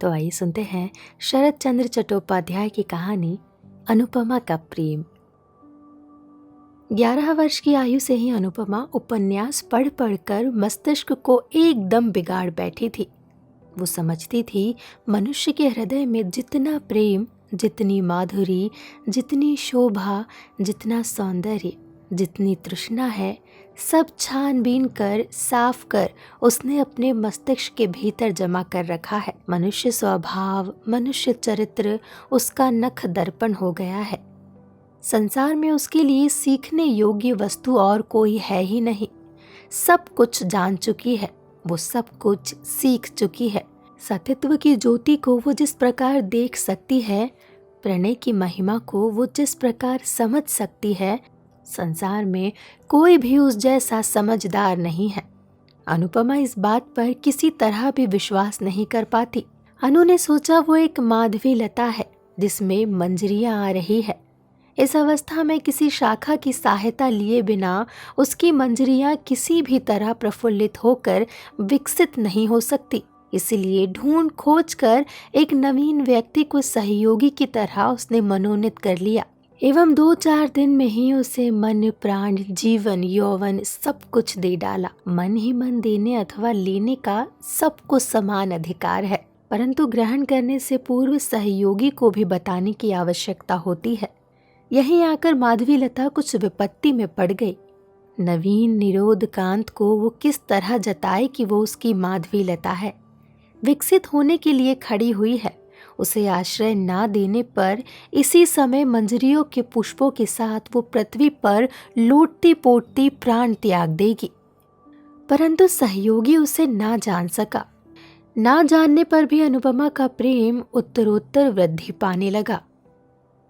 तो आइए सुनते हैं शरत चंद्र चट्टोपाध्याय की कहानी अनुपमा का प्रेम। 11 वर्ष की आयु से ही अनुपमा उपन्यास पढ़ पढ़कर मस्तिष्क को एकदम बिगाड़ बैठी थी। वो समझती थी मनुष्य के हृदय में जितना प्रेम, जितनी माधुरी, जितनी शोभा, जितना सौंदर्य, जितनी तृष्णा है, सब छानबीन कर साफ कर उसने अपने मस्तिष्क के भीतर जमा कर रखा है। मनुष्य स्वभाव, मनुष्य चरित्र उसका नख दर्पण हो गया है। संसार में उसके लिए सीखने योग्य वस्तु और कोई है ही नहीं। सब कुछ जान चुकी है, वो सब कुछ सीख चुकी है। सतीत्व की ज्योति को वो जिस प्रकार देख सकती है, प्रणय की महिमा को वो जिस प्रकार समझ सकती है, संसार में कोई भी उस जैसा समझदार नहीं है। अनुपमा इस बात पर किसी तरह भी विश्वास नहीं कर पाती। अनु ने सोचा वो एक माधवी लता है जिसमें मंजरियां आ रही है। इस अवस्था में किसी शाखा की सहायता लिए बिना उसकी मंजरियां किसी भी तरह प्रफुल्लित होकर विकसित नहीं हो सकती। इसलिए ढूंढ खोज कर एक नवीन व्यक्ति को सहयोगी की तरह उसने मनोनीत कर लिया एवं 2-4 दिन में ही उसे मन, प्राण, जीवन, यौवन सब कुछ दे डाला। मन ही मन देने अथवा लेने का सबको समान अधिकार है, परंतु ग्रहण करने से पूर्व सहयोगी को भी बताने की आवश्यकता होती है। यहीं आकर माधवी लता कुछ विपत्ति में पड़ गई। नवीन निरोध कांत को वो किस तरह जताए कि वो उसकी माधवी लता है, विकसित होने के लिए खड़ी हुई है। उसे आश्रय ना देने पर इसी समय मंजरियों के पुष्पों के साथ वो पृथ्वी पर लौटती पोटती प्राण त्याग देगी। परंतु सहयोगी उसे ना जान सका। ना जानने पर भी अनुपमा का प्रेम उत्तरोत्तर वृद्धि पाने लगा।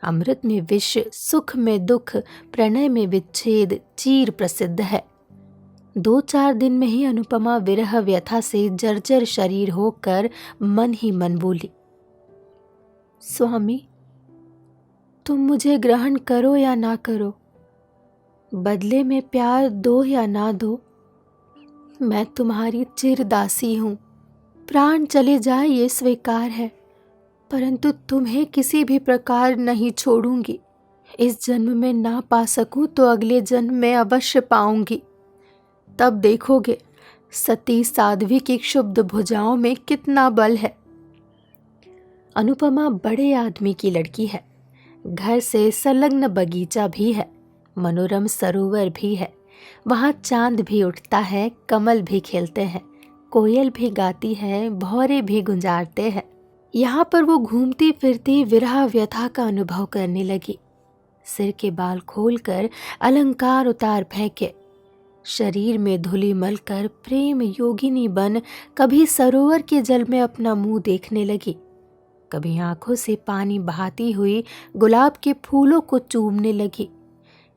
अमृत में विष, सुख में दुख, प्रणय में विच्छेद चीर प्रसिद्ध है। 2-4 दिन में ही अनुपमा विरह व्यथा से जर्जर शरीर होकर मन ही मन बोली, स्वामी, तुम मुझे ग्रहण करो या ना करो, बदले में प्यार दो या ना दो, मैं तुम्हारी चिरदासी हूँ। प्राण चले जाए ये स्वीकार है, परंतु तुम्हें किसी भी प्रकार नहीं छोड़ूंगी। इस जन्म में ना पा सकूं तो अगले जन्म में अवश्य पाऊंगी। तब देखोगे सती साध्वी की क्षुब्ध भुजाओं में कितना बल है। अनुपमा बड़े आदमी की लड़की है। घर से संलग्न बगीचा भी है, मनोरम सरोवर भी है। वहाँ चांद भी उठता है, कमल भी खिलते हैं, कोयल भी गाती है, भौरे भी गुंजारते हैं। यहाँ पर वो घूमती फिरती विरह व्यथा का अनुभव करने लगी। सिर के बाल खोलकर अलंकार उतार फेंके, शरीर में धूलि मलकर प्रेम योगिनी बन कभी सरोवर के जल में अपना मुंह देखने लगी, कभी आंखों से पानी बहाती हुई गुलाब के फूलों को चूमने लगी,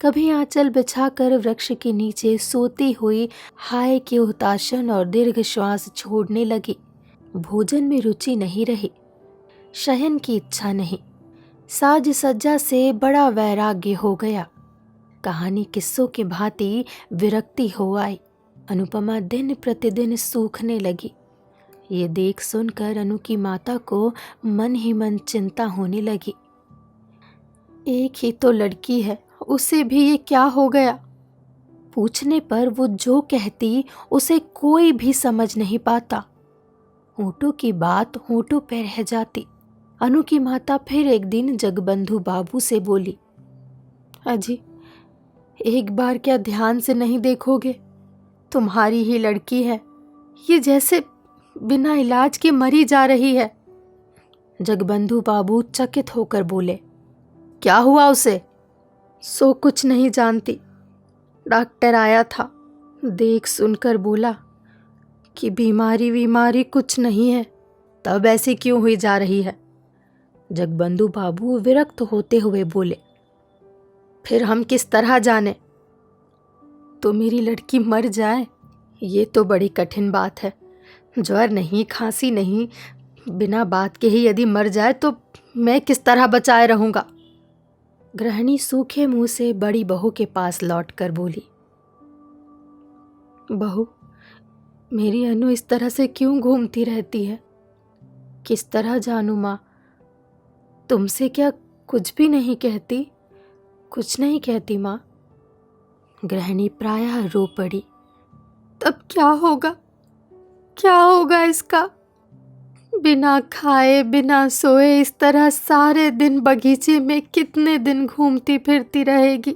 कभी आंचल बिछाकर वृक्ष के नीचे सोती हुई हाय के हुताशन और दीर्घ श्वास छोड़ने लगी। भोजन में रुचि नहीं रही, शयन की इच्छा नहीं, साज सज्जा से बड़ा वैराग्य हो गया। कहानी किस्सों के भांति विरक्ति हो आई। अनुपमा दिन प्रतिदिन सूखने लगी। ये देख सुनकर अनु की माता को मन ही मन चिंता होने लगी। एक ही तो लड़की है, उसे भी ये क्या हो गया? पूछने पर वो जो कहती उसे कोई भी समझ नहीं पाता। होठों की बात होठों पे रह जाती। अनु की माता फिर एक दिन जगबंधु बाबू से बोली, अजी, एक बार क्या ध्यान से नहीं देखोगे? तुम्हारी ही लड़की है, ये जैसे बिना इलाज के मरी जा रही है। जगबंधु बाबू चकित होकर बोले, क्या हुआ उसे? सो कुछ नहीं जानती। डॉक्टर आया था, देख सुनकर बोला कि बीमारी कुछ नहीं है। तब ऐसी क्यों हुई जा रही है? जगबंधु बाबू विरक्त होते हुए बोले, फिर हम किस तरह जाने? तो मेरी लड़की मर जाए, ये तो बड़ी कठिन बात है। ज्वर नहीं, खांसी नहीं, बिना बात के ही यदि मर जाए तो मैं किस तरह बचाए रहूंगा? गृहिणी सूखे मुंह से बड़ी बहू के पास लौटकर बोली, बहू, मेरी अनु इस तरह से क्यों घूमती रहती है? किस तरह जानूं माँ? तुमसे क्या कुछ भी नहीं कहती? कुछ नहीं कहती माँ। गृहिणी प्रायः रो पड़ी। तब क्या होगा? क्या होगा इसका? बिना खाए बिना सोए इस तरह सारे दिन बगीचे में कितने दिन घूमती फिरती रहेगी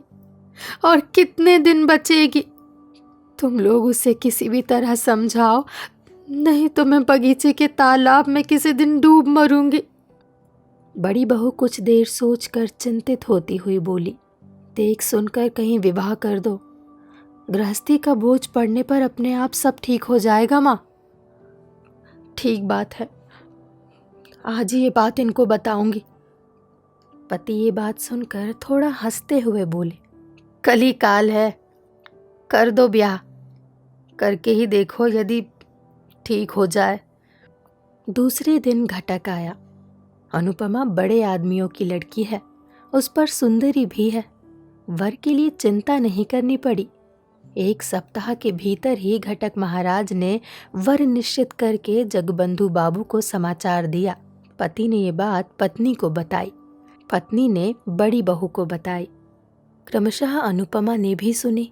और कितने दिन बचेगी? तुम लोग उसे किसी भी तरह समझाओ, नहीं तो मैं बगीचे के तालाब में किसी दिन डूब मरूंगी। बड़ी बहू कुछ देर सोचकर चिंतित होती हुई बोली, देख सुनकर कहीं विवाह कर दो। गृहस्थी का बोझ पड़ने पर अपने आप सब ठीक हो जाएगा माँ। ठीक बात है, आज ही ये बात इनको बताऊंगी। पति ये बात सुनकर थोड़ा हंसते हुए बोले, कल ही काल है, कर दो ब्याह, करके ही देखो यदि ठीक हो जाए। दूसरे दिन घटक आया। अनुपमा बड़े आदमियों की लड़की है, उस पर सुंदरी भी है। वर के लिए चिंता नहीं करनी पड़ी। एक सप्ताह के भीतर ही घटक महाराज ने वर निश्चित करके जगबंधु बाबू को समाचार दिया। पति ने ये बात पत्नी को बताई, पत्नी ने बड़ी बहू को बताई। क्रमशः अनुपमा ने भी सुनी।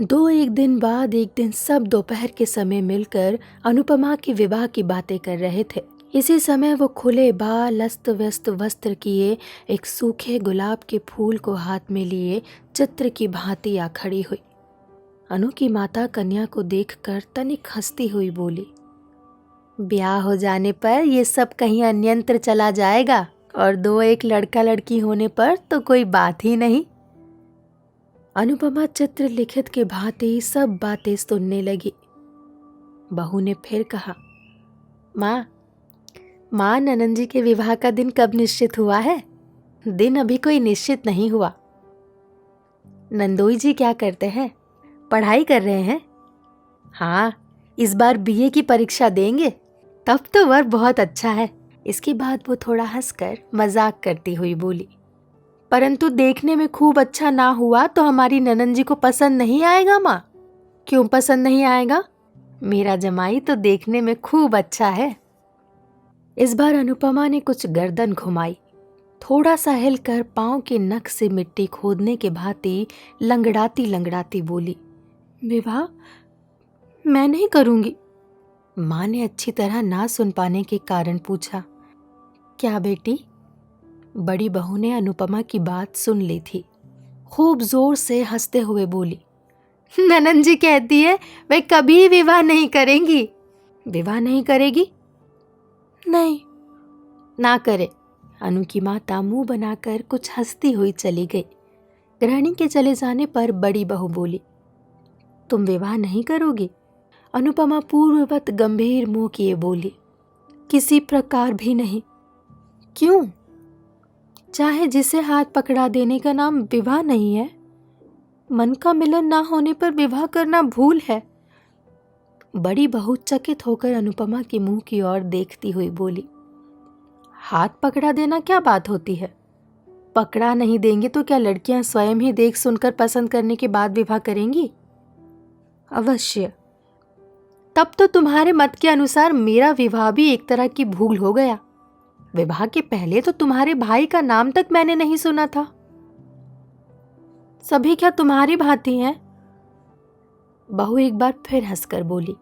एक दिन बाद एक दिन सब दोपहर के समय मिलकर अनुपमा के विवाह की बातें कर रहे थे। इसी समय वो खुले बाल अस्त व्यस्त वस्त्र किए एक सूखे गुलाब के फूल को हाथ में लिए चित्र की भांति आ खड़ी हुई। अनु की माता कन्या को देखकर तनिक हंसती हुई बोली, ब्याह हो जाने पर ये सब कहीं अन्यंत्र चला जाएगा और एक लड़का लड़की होने पर तो कोई बात ही नहीं। अनुपमा चित्र लिखित के भांति सब बातें सुनने लगी। बहू ने फिर कहा, माँ ननंद जी के विवाह का दिन कब निश्चित हुआ है? दिन अभी कोई निश्चित नहीं हुआ। नंदोई जी क्या करते हैं? पढ़ाई कर रहे हैं? हाँ, इस बार बीए की परीक्षा देंगे। तब तो वर बहुत अच्छा है। इसके बाद वो थोड़ा हंसकर मजाक करती हुई बोली, परंतु देखने में खूब अच्छा ना हुआ तो हमारी ननंद जी को पसंद नहीं आएगा माँ। क्यों पसंद नहीं आएगा? मेरा जमाई तो देखने में खूब अच्छा है। इस बार अनुपमा ने कुछ गर्दन घुमाई, थोड़ा सा हिलकर पांव के नख से मिट्टी खोदने के भांति लंगड़ाती लंगड़ाती बोली, विवाह मैं नहीं करूंगी। माँ ने अच्छी तरह ना सुन पाने के कारण पूछा, क्या बेटी? बड़ी बहू ने अनुपमा की बात सुन ली थी। खूब जोर से हंसते हुए बोली, ननंद जी कहती है वे कभी विवाह नहीं करेंगी। विवाह नहीं करेगी? नहीं, ना करे। अनु की माता मुंह बनाकर कुछ हंसती हुई चली गई। गृहिणी के चले जाने पर बड़ी बहू बोली, तुम विवाह नहीं करोगी? अनुपमा पूर्ववत गंभीर मुंह किए बोली, किसी प्रकार भी नहीं। क्यों? चाहे जिसे हाथ पकड़ा देने का नाम विवाह नहीं है। मन का मिलन ना होने पर विवाह करना भूल है। बड़ी बहू चकित होकर अनुपमा के मुंह की ओर देखती हुई बोली, हाथ पकड़ा देना क्या बात होती है? पकड़ा नहीं देंगे तो क्या लड़कियां स्वयं ही देख सुनकर पसंद करने के बाद विवाह करेंगी? अवश्य। तब तो तुम्हारे मत के अनुसार मेरा विवाह भी एक तरह की भूल हो गया। विवाह के पहले तो तुम्हारे भाई का नाम तक मैंने नहीं सुना था। सभी क्या तुम्हारी भांति हैं? बहू एक बार फिर हंसकर बोली,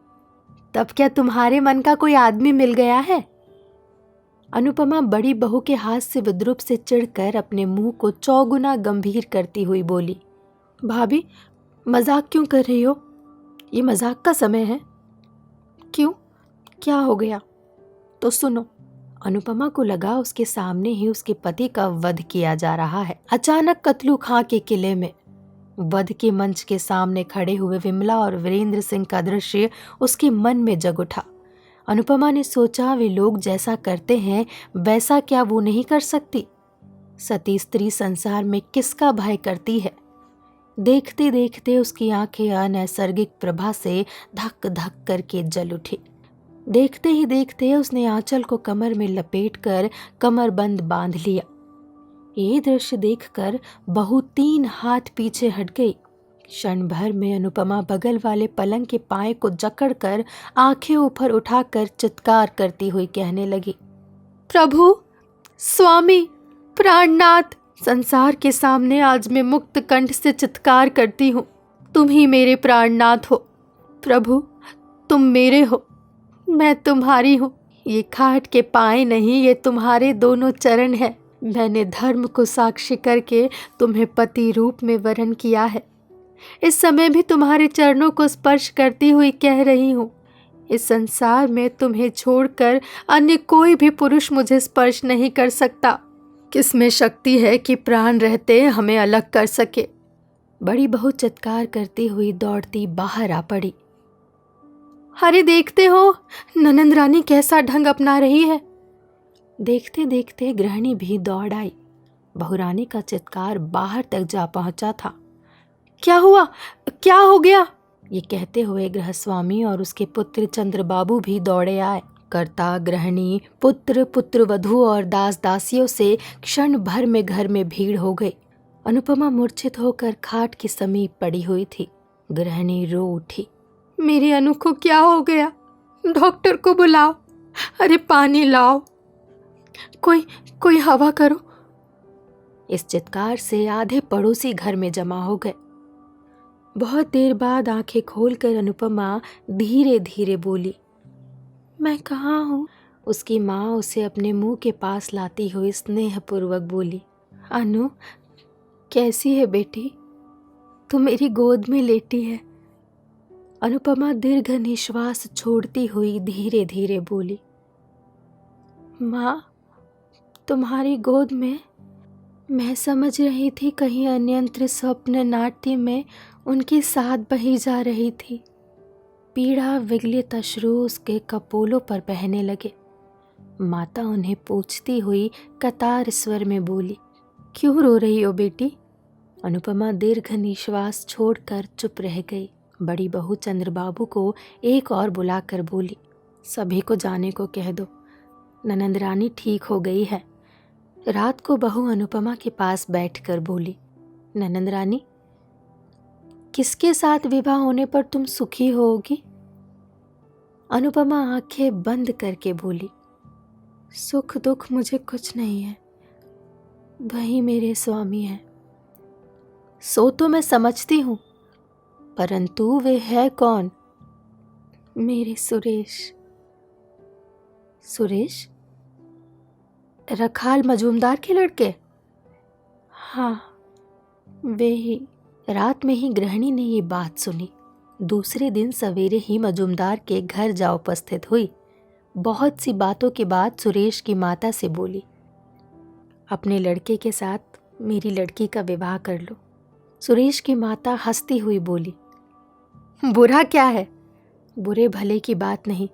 तब क्या तुम्हारे मन का कोई आदमी मिल गया है? अनुपमा बड़ी बहू के हाथ से विद्रूप से चिढ़कर अपने मुंह को चौगुना गंभीर करती हुई बोली, भाभी मजाक क्यों कर रही हो? ये मजाक का समय है। क्यों, क्या हो गया? तो सुनो। अनुपमा को लगा उसके सामने ही उसके पति का वध किया जा रहा है। अचानक कतलू खां के किले में वध के मंच के सामने खड़े हुए विमला और वीरेंद्र सिंह का दृश्य उसके मन में जग उठा। अनुपमा ने सोचा, वे लोग जैसा करते हैं वैसा क्या वो नहीं कर सकती? सती स्त्री संसार में किसका भय करती है? देखते देखते उसकी आंखें अनैसर्गिक प्रभा से धक धक करके जल उठी। देखते ही देखते उसने आंचल को कमर में लपेटकर कमरबंद बांध लिया। ये दृश्य देखकर बहू 3 हाथ पीछे हट गई। क्षण भर में अनुपमा बगल वाले पलंग के पाए को जकड़कर आंखें ऊपर उठाकर चित्कार करती हुई कहने लगी, प्रभु, स्वामी, प्राणनाथ, संसार के सामने आज मैं मुक्त कंठ से चित्कार करती हूँ, तुम ही मेरे प्राणनाथ हो। प्रभु, तुम मेरे हो, मैं तुम्हारी हूँ। ये खाट के पाए नहीं, ये तुम्हारे दोनों चरण हैं। मैंने धर्म को साक्षी करके तुम्हें पति रूप में वरण किया है। इस समय भी तुम्हारे चरणों को स्पर्श करती हुई कह रही हूँ, इस संसार में तुम्हें छोड़कर अन्य कोई भी पुरुष मुझे स्पर्श नहीं कर सकता। किसमें शक्ति है कि प्राण रहते हमें अलग कर सके। बड़ी बहू चित्कार करती हुई दौड़ती बाहर आ पड़ी। अरे देखते हो ननंद रानी कैसा ढंग अपना रही है। देखते देखते गृहिणी भी दौड़ आई। बहुरानी का चित्कार बाहर तक जा पहुंचा था। क्या हुआ, क्या हो गया? ये कहते हुए गृहस्वामी और उसके पुत्र चंद्रबाबू भी दौड़े आए। कर्ता, गृहिणी, पुत्र, पुत्रवधू और दास दासियों से क्षण भर में घर में भीड़ हो गई। अनुपमा मूर्छित होकर खाट के समीप पड़ी हुई थी। गृहिणी रो उठी। मेरी अनु को क्या हो गया? डॉक्टर को बुलाओ, अरे पानी लाओ, कोई हवा करो। इस चित्कार से आधे पड़ोसी घर में जमा हो गए। बहुत देर बाद आंखें खोलकर अनुपमा धीरे धीरे बोली, मैं कहाँ हूँ? उसकी माँ उसे अपने मुंह के पास लाती हुई स्नेहपूर्वक बोली, अनु कैसी है बेटी? तू मेरी गोद में लेटी है। अनुपमा दीर्घ निश्वास छोड़ती हुई धीरे धीरे बोली, माँ तुम्हारी गोद में? मैं समझ रही थी कहीं अन्यंत्र स्वप्न नाट्य में उनकी साथ बही जा रही थी। पीड़ा विगलित अश्रु उसके कपोलों पर बहने लगे। माता उन्हें पूछती हुई कतार स्वर में बोली, क्यों रो रही हो बेटी? अनुपमा दीर्घ निश्वास छोड़कर चुप रह गई। बड़ी बहू चंद्रबाबू को एक और बुलाकर बोली, सभी को जाने को कह दो, ननंद रानी ठीक हो गई है। रात को बहू अनुपमा के पास बैठकर बोली, ननंद रानी किसके साथ विवाह होने पर तुम सुखी होगी? अनुपमा आंखें बंद करके बोली, सुख दुख मुझे कुछ नहीं है, वही मेरे स्वामी हैं। सो तो मैं समझती हूँ, परंतु वे है कौन? मेरे सुरेश। सुरेश? रखाल मजूमदार के लड़के? हाँ, वे ही। रात में ही गृहिणी ने ये बात सुनी। दूसरे दिन सवेरे ही मजूमदार के घर जा उपस्थित हुई। बहुत सी बातों के बाद सुरेश की माता से बोली, अपने लड़के के साथ मेरी लड़की का विवाह कर लो। सुरेश की माता हंसती हुई बोली, बुरा क्या है? बुरे भले की बात नहीं,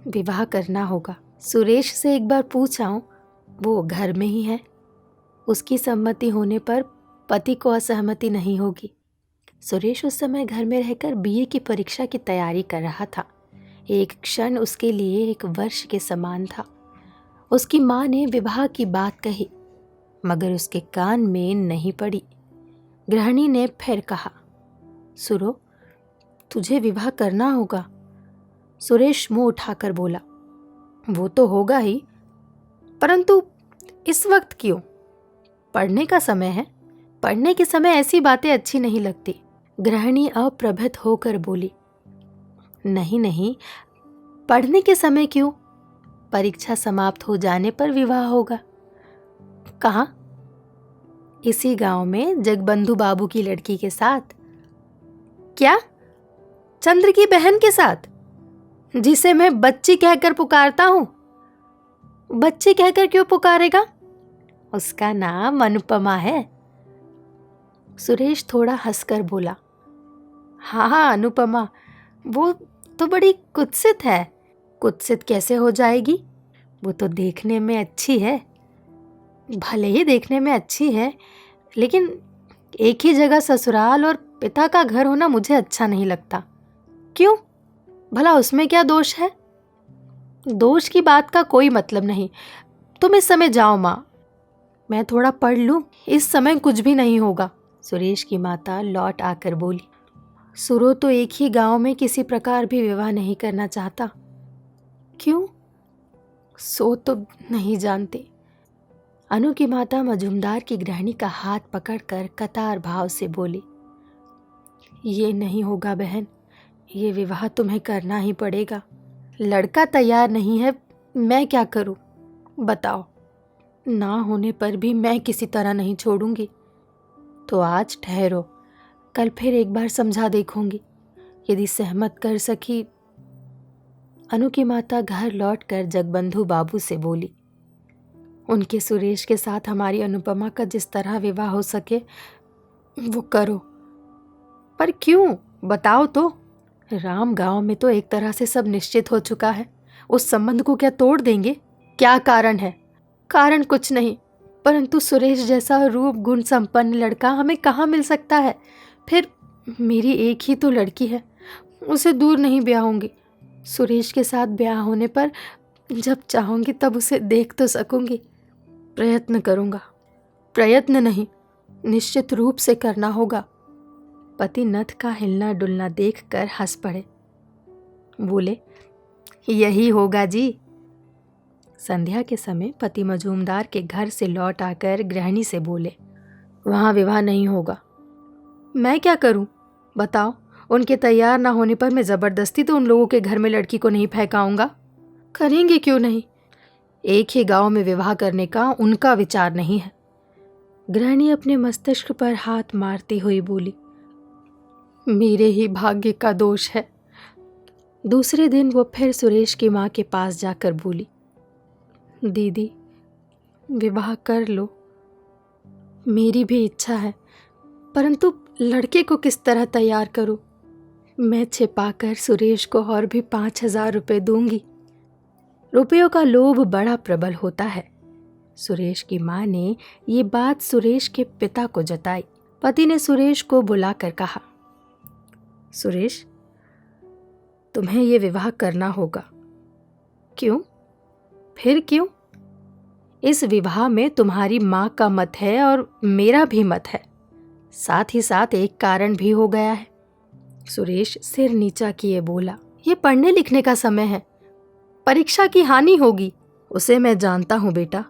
विवाह करना होगा। सुरेश से एक बार पूछ आऊं, वो घर में ही है। उसकी सम्मति होने पर पति को असहमति नहीं होगी। सुरेश उस समय घर में रहकर बीए की परीक्षा की तैयारी कर रहा था। एक क्षण उसके लिए एक वर्ष के समान था। उसकी माँ ने विवाह की बात कही, मगर उसके कान में नहीं पड़ी। गृहिणी ने फिर कहा, सुरो तुझे विवाह करना होगा। सुरेश मुंह उठाकर बोला, वो तो होगा ही, परंतु इस वक्त क्यों? पढ़ने का समय है। पढ़ने के समय ऐसी बातें अच्छी नहीं लगती। गृहिणी अप्रभित होकर बोली, नहीं नहीं, पढ़ने के समय क्यों? परीक्षा समाप्त हो जाने पर विवाह होगा। कहाँ? इसी गांव में जगबंधु बाबू की लड़की के साथ। क्या? चंद्र की बहन के साथ, जिसे मैं बच्ची कहकर पुकारता हूं? बच्ची कहकर क्यों पुकारेगा? उसका नाम अनुपमा है। सुरेश थोड़ा हंसकर बोला, हाँ अनुपमा, वो तो बड़ी कुत्सित है। कुत्सित कैसे हो जाएगी? वो तो देखने में अच्छी है। भले ही देखने में अच्छी है, लेकिन एक ही जगह ससुराल और पिता का घर होना मुझे अच्छा नहीं लगता। क्यों? भला उसमें क्या दोष है? दोष की बात का कोई मतलब नहीं। तुम इस समय जाओ माँ, मैं थोड़ा पढ़ लूँ, इस समय कुछ भी नहीं होगा। सुरेश की माता लौट आकर बोली, सुरो तो एक ही गांव में किसी प्रकार भी विवाह नहीं करना चाहता। क्यों? सो तो नहीं जानती। अनु की माता मजूमदार की गृहिणी का हाथ पकड़कर कतार भाव से बोली, ये नहीं होगा बहन, ये विवाह तुम्हें करना ही पड़ेगा। लड़का तैयार नहीं है, मैं क्या करूं? बताओ। ना होने पर भी मैं किसी तरह नहीं छोड़ूंगी। तो आज ठहरो, कल फिर एक बार समझा देखूंगी, यदि सहमत कर सकी। अनु की माता घर लौटकर जगबंधु बाबू से बोली, उनके सुरेश के साथ हमारी अनुपमा का जिस तरह विवाह हो सके वो करो। पर क्यों, बताओ तो। राम गांव में तो एक तरह से सब निश्चित हो चुका है, उस संबंध को क्या तोड़ देंगे? क्या कारण है? कारण कुछ नहीं, परंतु सुरेश जैसा रूप गुण संपन्न लड़का हमें कहाँ मिल सकता है? फिर मेरी एक ही तो लड़की है, उसे दूर नहीं ब्याहूंगी। सुरेश के साथ ब्याह होने पर जब चाहूंगी तब उसे देख तो सकूंगी। प्रयत्न करूंगा। प्रयत्न नहीं, निश्चित रूप से करना होगा। पति नथ का हिलना डुलना देखकर हंस पड़े। बोले, यही होगा जी। संध्या के समय पति मजूमदार के घर से लौट आकर गृहिणी से बोले, वहाँ विवाह नहीं होगा। मैं क्या करूं? बताओ। उनके तैयार ना होने पर मैं जबरदस्ती तो उन लोगों के घर में लड़की को नहीं फेंकाऊंगा। करेंगे क्यों नहीं? एक ही गांव में विवाह करने का उनका विचार नहीं है। गृहिणी अपने मस्तिष्क पर हाथ मारती हुई बोली, मेरे ही भाग्य का दोष है। दूसरे दिन वो फिर सुरेश की माँ के पास जाकर बोली, दीदी विवाह कर लो, मेरी भी इच्छा है, परंतु लड़के को किस तरह तैयार करूं? मैं छिपाकर सुरेश को और भी 5,000 रुपये दूंगी। रुपयों का लोभ बड़ा प्रबल होता है। सुरेश की माँ ने ये बात सुरेश के पिता को जताई। पति ने सुरेश को बुलाकर कहा, सुरेश, तुम्हें ये विवाह करना होगा। क्यों? फिर क्यों? इस विवाह में तुम्हारी माँ का मत है और मेरा भी मत है। साथ ही साथ एक कारण भी हो गया है। सुरेश सिर नीचा किए बोला, ये पढ़ने लिखने का समय है, परीक्षा की हानि होगी। उसे मैं जानता हूँ बेटा,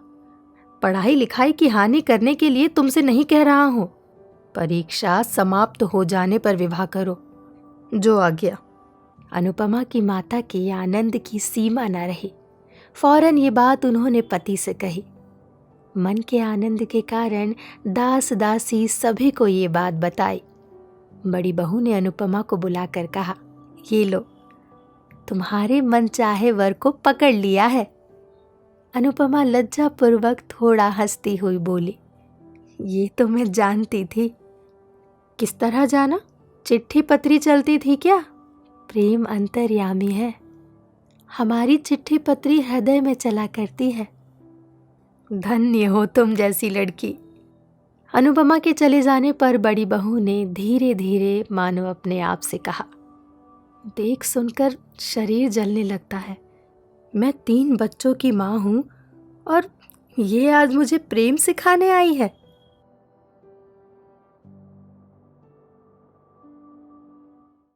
पढ़ाई लिखाई की हानि करने के लिए तुमसे नहीं कह रहा हूँ। परीक्षा समाप्त हो जाने पर विवाह करो, जो आ गया। अनुपमा की माता के आनंद की सीमा न रही। फौरन ये बात उन्होंने पति से कही। मन के आनंद के कारण दास दासी सभी को ये बात बताई। बड़ी बहू ने अनुपमा को बुलाकर कहा, ये लो, तुम्हारे मन चाहे वर को पकड़ लिया है। अनुपमा लज्जापूर्वक थोड़ा हंसती हुई बोली, ये तो मैं जानती थी। किस तरह जाना? चिट्ठी पत्री चलती थी क्या? प्रेम अंतर्यामी है, हमारी चिट्ठी पत्री हृदय में चला करती है। धन्य हो तुम जैसी लड़की। अनुपमा के चले जाने पर बड़ी बहू ने धीरे धीरे मानो अपने आप से कहा, देख सुनकर शरीर जलने लगता है। मैं 3 बच्चों की माँ हूँ और ये आज मुझे प्रेम सिखाने आई है।